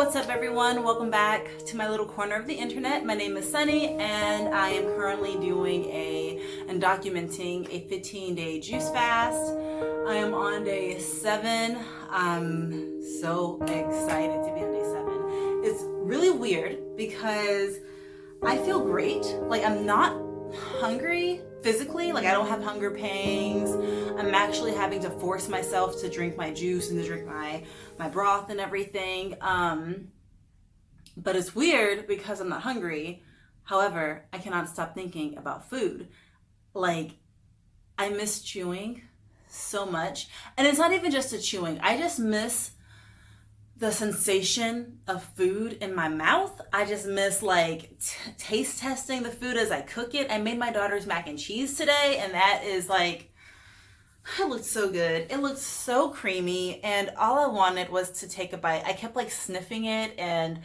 what's up everyone? Welcome back to my little corner of the internet. My name is Sunny and I am currently doing and documenting a 15-day juice fast. I am on day 7. I'm so excited to be on day 7. It's really weird because I feel great. Like I'm not hungry physically, like I don't have hunger pangs. I'm actually having to force myself to drink my juice and to drink my broth and everything. But it's weird because I'm not hungry. However, I cannot stop thinking about food. Like I miss chewing so much. And it's not even just the chewing. I just miss the sensation of food in my mouth. I just miss like taste testing the food as I cook it. I made my daughter's mac and cheese today, and that is like, it looked so good. It looked so creamy, and all I wanted was to take a bite. I kept like sniffing it, and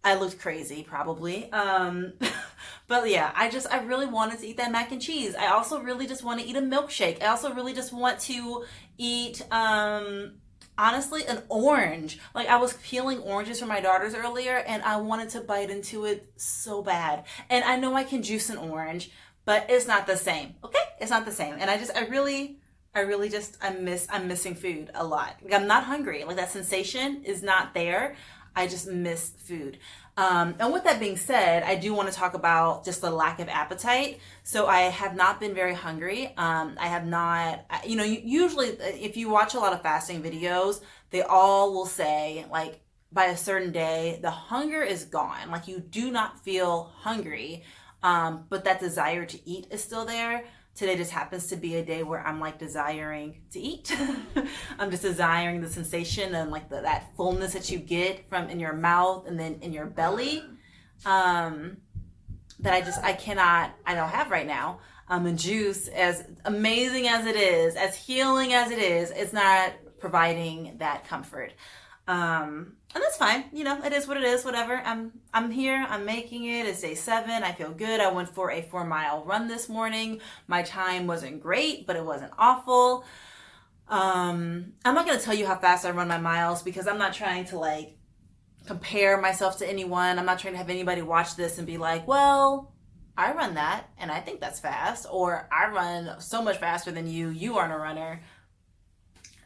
I looked crazy probably. But yeah, I really wanted to eat that mac and cheese. I also really just want to eat a milkshake. I also really just want to eat, honestly, an orange. Like I was peeling oranges for my daughters earlier and I wanted to bite into it so bad. And I know I can juice an orange, but it's not the same. Okay? It's not the same. And I'm missing food a lot. Like I'm not hungry. Like that sensation is not there. I just miss food. And with that being said, I do want to talk about just the lack of appetite. So I have not been very hungry. I have not, usually if you watch a lot of fasting videos, they all will say like by a certain day, the hunger is gone. Like you do not feel hungry, but that desire to eat is still there. Today just happens to be a day where I'm like desiring to eat. I'm just desiring the sensation and like that fullness that you get from in your mouth and then in your belly, that I don't have right now. And juice, as amazing as it is, as healing as it is, it's not providing that comfort. And that's fine. It is what it is, whatever. I'm here, I'm making it. It's day 7. I feel good. I went for a 4-mile run this morning. My time wasn't great, but it wasn't awful. I'm not going to tell you how fast I run my miles because I'm not trying to like compare myself to anyone. I'm not trying to have anybody watch this and be like, well, I run that and I think that's fast, or I run so much faster than you. You aren't a runner.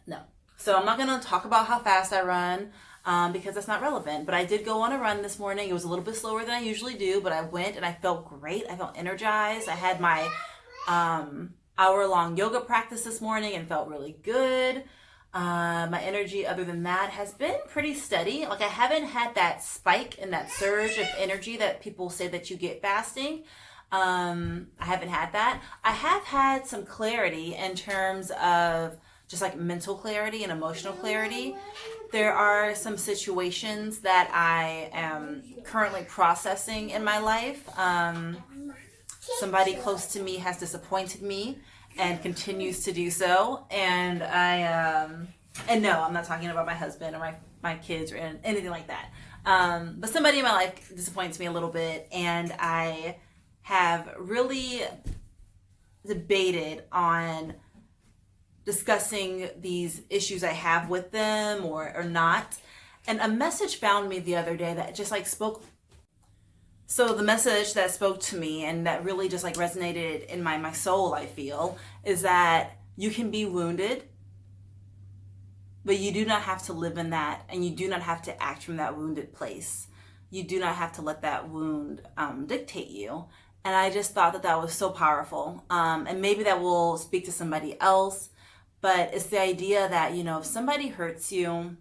No. So I'm not going to talk about how fast I run because that's not relevant. But I did go on a run this morning. It was a little bit slower than I usually do, but I went and I felt great. I felt energized. I had my hour-long yoga practice this morning and felt really good. My energy other than that has been pretty steady. Like I haven't had that spike and that surge of energy that people say that you get fasting. I haven't had that. I have had some clarity in terms of just like mental clarity and emotional clarity. There are some situations that I am currently processing in my life. Somebody close to me has disappointed me and continues to do so. And no, I'm not talking about my husband or my kids or anything like that. But somebody in my life disappoints me a little bit, and I have really debated on discussing these issues I have with them or not. And a message found me the other day that just like spoke. So the message that spoke to me and that really just like resonated in my soul, I feel, is that you can be wounded, but you do not have to live in that, and you do not have to act from that wounded place. You do not have to let that wound dictate you. And I just thought that was so powerful. And maybe that will speak to somebody else. But it's the idea that, if somebody hurts you,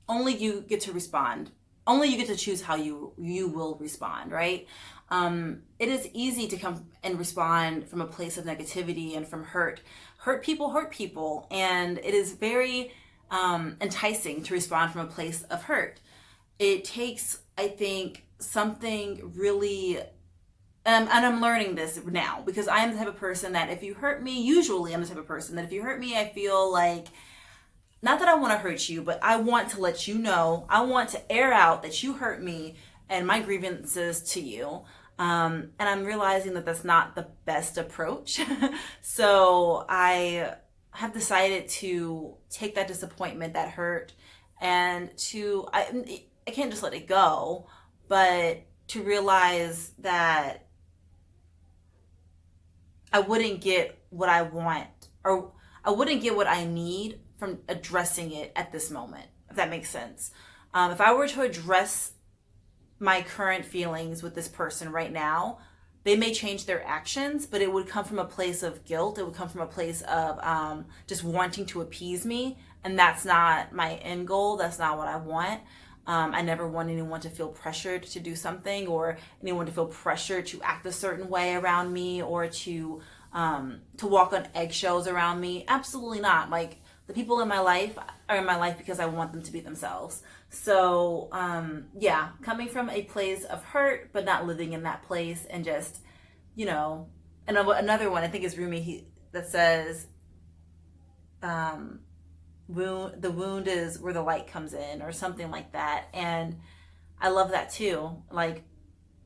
only you get to respond. Only you get to choose how you will respond, right? It is easy to come and respond from a place of negativity and from hurt. Hurt people. And it is very enticing to respond from a place of hurt. It takes, I think, something really... And I'm learning this now because I am the type of person that if you hurt me, usually I'm the type of person that if you hurt me, I feel like, not that I want to hurt you, but I want to let you know, I want to air out that you hurt me and my grievances to you. And I'm realizing that that's not the best approach. So I have decided to take that disappointment, that hurt, and I can't just let it go, but to realize that I wouldn't get what I want, or I wouldn't get what I need from addressing it at this moment, if that makes sense. If I were to address my current feelings with this person right now, they may change their actions, but it would come from a place of guilt. It would come from a place of just wanting to appease me. And that's not my end goal. That's not what I want. I never want anyone to feel pressured to do something, or anyone to feel pressured to act a certain way around me, or to walk on eggshells around me. Absolutely not. Like, the people in my life are in my life because I want them to be themselves. So, yeah, coming from a place of hurt, but not living in that place, and just, and another one I think is Rumi, that says, the wound is where the light comes in, or something like that. And I love that too. Like,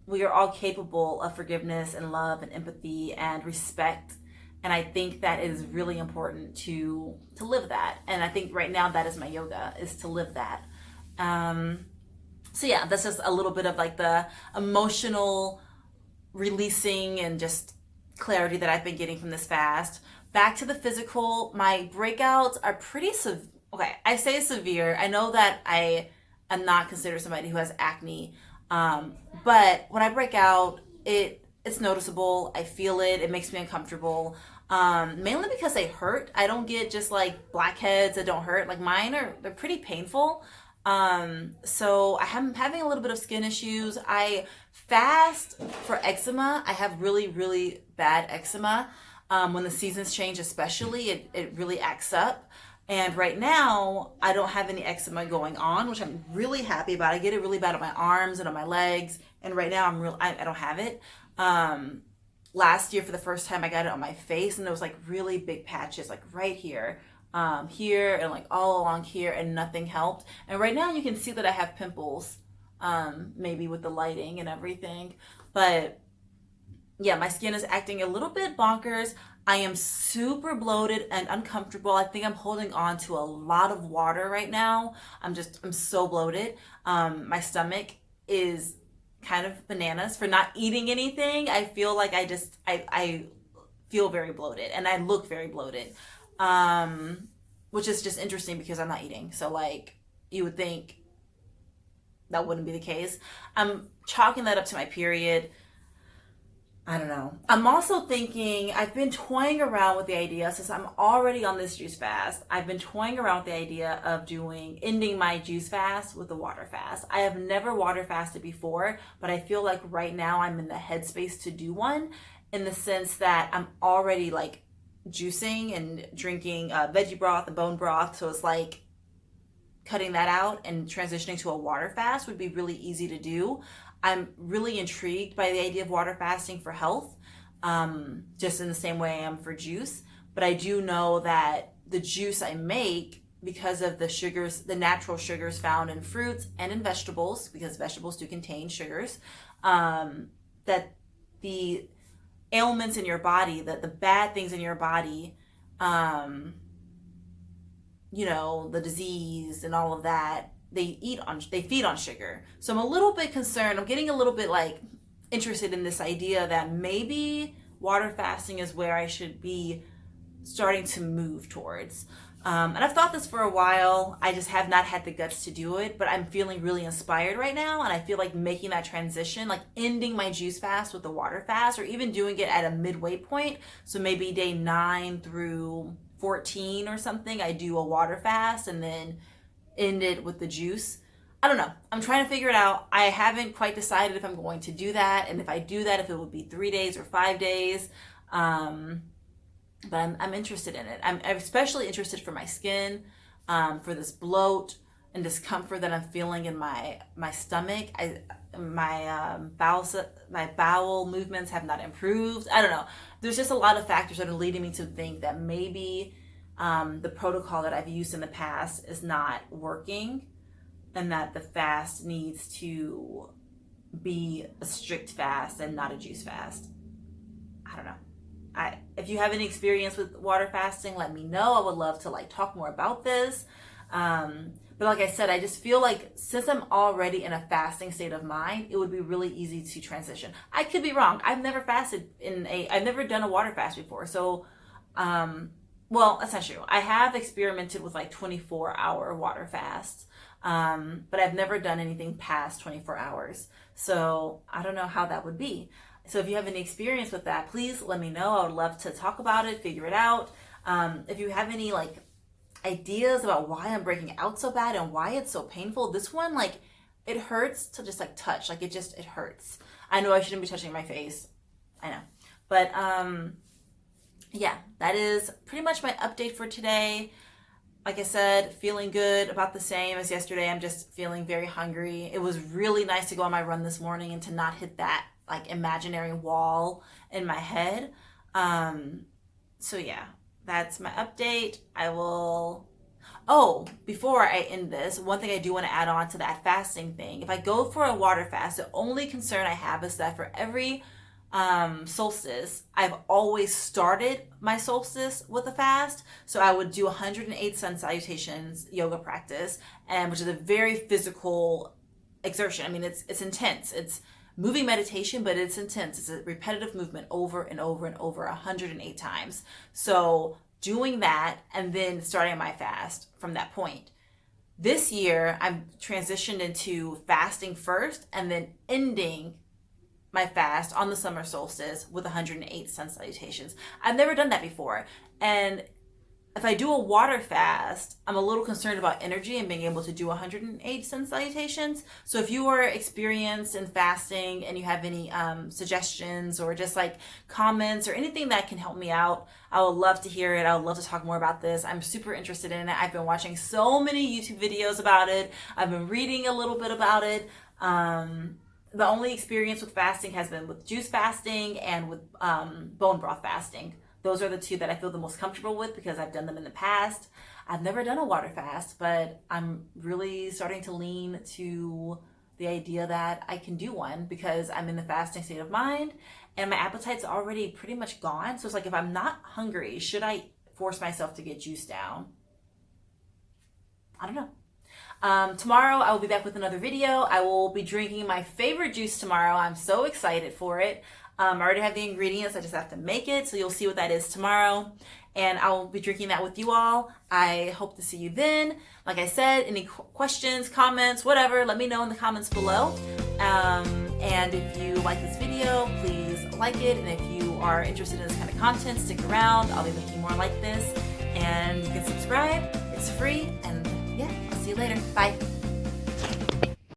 we are all capable of forgiveness and love and empathy and respect. And I think that it is really important to live that. And I think right now that is my yoga, is to live that. So yeah, that's just a little bit of like the emotional releasing and just clarity that I've been getting from this fast. Back to the physical, my breakouts are pretty severe. Okay, I say severe. I know that I am not considered somebody who has acne, but when I break out, it's noticeable. I feel it. It makes me uncomfortable. Mainly because they hurt. I don't get just like blackheads that don't hurt. Like, they're pretty painful. So I'm having a little bit of skin issues. I fast for eczema. I have really, really bad eczema. When the seasons change, especially, it really acts up. And right now, I don't have any eczema going on, which I'm really happy about. I get it really bad on my arms and on my legs. And right now, I don't have it. Last year, for the first time, I got it on my face, and there was like really big patches, like right here, here, and like all along here, and nothing helped. And right now, you can see that I have pimples, maybe with the lighting and everything. But yeah, my skin is acting a little bit bonkers. I am super bloated and uncomfortable. I think I'm holding on to a lot of water right now. I'm so bloated. My stomach is kind of bananas for not eating anything. I feel like I feel very bloated, and I look very bloated, which is just interesting because I'm not eating. So like, you would think that wouldn't be the case. I'm chalking that up to my period. I don't know. I'm also thinking, I've been toying around with the idea, since I'm already on this juice fast, I've been toying around with the idea of ending my juice fast with a water fast. I have never water fasted before, but I feel like right now I'm in the headspace to do one, in the sense that I'm already like juicing and drinking veggie broth and bone broth. So it's like, cutting that out and transitioning to a water fast would be really easy to do. I'm really intrigued by the idea of water fasting for health, just in the same way I am for juice. But I do know that the juice I make, because of the sugars, the natural sugars found in fruits and in vegetables, because vegetables do contain sugars, that the ailments in your body, that the bad things in your body, the disease and all of that, they feed on sugar. So I'm a little bit concerned. I'm getting a little bit like interested in this idea that maybe water fasting is where I should be starting to move towards. And I've thought this for a while. I just have not had the guts to do it, but I'm feeling really inspired right now. And I feel like making that transition, like ending my juice fast with the water fast, or even doing it at a midway point. So maybe day 9 through 14 or something, I do a water fast, and then end it with the juice. I don't know. I'm trying to figure it out. I haven't quite decided if I'm going to do that, and if I do that, if it would be 3 days or 5 days. But I'm interested in it. I'm especially interested for my skin, for this bloat and discomfort that I'm feeling in my stomach. My bowel movements have not improved. I don't know. There's just a lot of factors that are leading me to think that maybe the protocol that I've used in the past is not working, and that the fast needs to be a strict fast and not a juice fast. I don't know. If you have any experience with water fasting, let me know. I would love to talk more about this. But But like I said, I just feel like since I'm already in a fasting state of mind, it would be really easy to transition. I could be wrong. I've never I've never done a water fast before. So, well, that's not true. I have experimented with like 24-hour water fasts. But I've never done anything past 24 hours. So I don't know how that would be. So if you have any experience with that, please let me know. I would love to talk about it, figure it out. If you have any like ideas about why I'm breaking out so bad and why it's so painful, this one, like, it hurts to just like touch. Like it hurts. I know I shouldn't be touching my face. I know. But yeah, that is pretty much my update for today. Like I said, feeling good, about the same as yesterday. I'm just feeling very hungry. It was really nice to go on my run this morning and to not hit that like imaginary wall in my head. So yeah, that's my update. Before I end this, one thing I do want to add on to that fasting thing. If I go for a water fast, the only concern I have is that for every solstice, I've always started my solstice with a fast. So I would do 108 sun salutations yoga practice, and which is a very physical exertion. I mean, it's intense. It's moving meditation, but it's intense. It's a repetitive movement over and over and over 108 times. So doing that and then starting my fast from that point. This year, I'm transitioned into fasting first and then ending my fast on the summer solstice with 108 sun salutations. I've never done that before. And if I do a water fast, I'm a little concerned about energy and being able to do 108 sun salutations. So if you are experienced in fasting and you have any suggestions or just like comments or anything that can help me out, I would love to hear it. I would love to talk more about this. I'm super interested in it. I've been watching so many YouTube videos about it. I've been reading a little bit about it. The only experience with fasting has been with juice fasting and with bone broth fasting. Those are the two that I feel the most comfortable with because I've done them in the past. I've never done a water fast, but I'm really starting to lean to the idea that I can do one because I'm in the fasting state of mind and my appetite's already pretty much gone. So it's like, if I'm not hungry, should I force myself to get juice down? I don't know. Tomorrow I will be back with another video. I will be drinking my favorite juice tomorrow. I'm so excited for it. I already have the ingredients. I just have to make it. So you'll see what that is tomorrow. And I will be drinking that with you all. I hope to see you then. Like I said, any questions, comments, whatever, let me know in the comments below. And if you like this video, please like it. And if you are interested in this kind of content, stick around. I'll be making more like this. And you can subscribe. It's free. And yeah, I'll see you later. Bye.